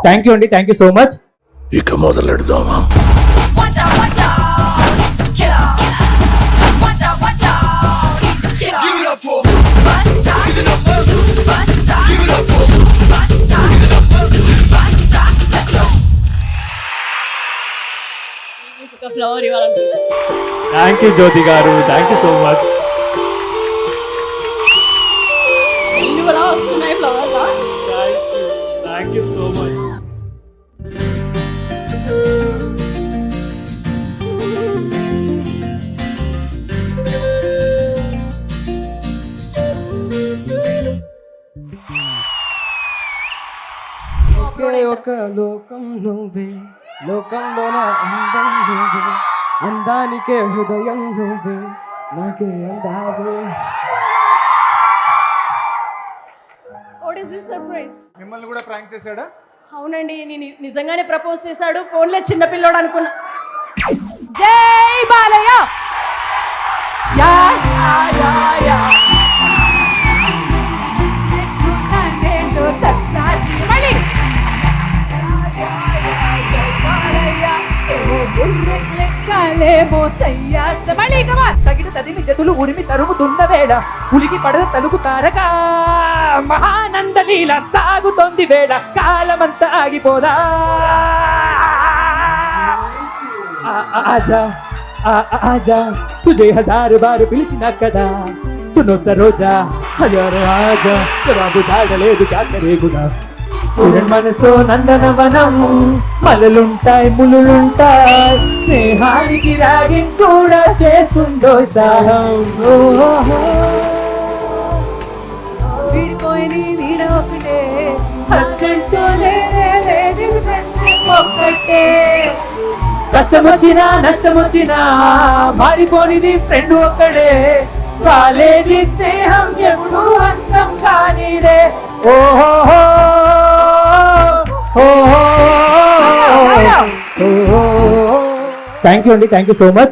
Thank you అండి, thank you so much. ఇక మొదలెడదామా? ఫ్లవర్ ఇవ్వాలనుకుంటున్నాను. థ్యాంక్ యూ జ్యోతి గారు, థ్యాంక్ యూ సో మచ్. ఎన్ని వస్తున్నాయి flowers? Thank you so much. ఒకే ఒక లోకం నువ్వే, లోకంలోన అందం నువ్వే, అందానికే హృదయం నువ్వే, నాకే అందావే. What is this surprise? మిమ్మల్ని కూడా ప్రాంక్ చేశాడా? అవునండి, నేను నిజంగానే ప్రపోజ్ చేశాడు. ఫోన్లో చిన్నపిల్లోడు అనుకున్నా. జై Balayya. Yeah yeah yeah yeah తగిన తదిమి జతులు ఉరిమి తరుముతున్న వేళ, పులికి పడద తలుగు తారక మహానంద నీల సాగుతోంది వేళ, కాలమంతా ఆగిపోదా. ఆజా ఆజా తుజే హజారు బారు పిలిచినా కదా, సునో సరోజా హజారు ఆజా, జవాబు జాడలేదు కాకరేగునా. స్టూడెంట్ మనసు నందనవనం, మలలుంటాయి ములులుంటాయి, స్నేహానికి రాగింగ్ కూడా చేస్తుందో సాహం. విడిపోయి నీడ ఒకటే, అచ్చంటూనే లేదు ఫ్రెండ్షిప్ ఒక్కటే. కష్టం వచ్చినా నష్టం వచ్చినా మారిపోనిది ఫ్రెండ్ ఒక్కడే, కాలేజీ స్నేహం ఎప్పుడు అంతం కానిదే. ఓహో థ్యాంక్ యూ అండి, థ్యాంక్ యూ సో మచ్.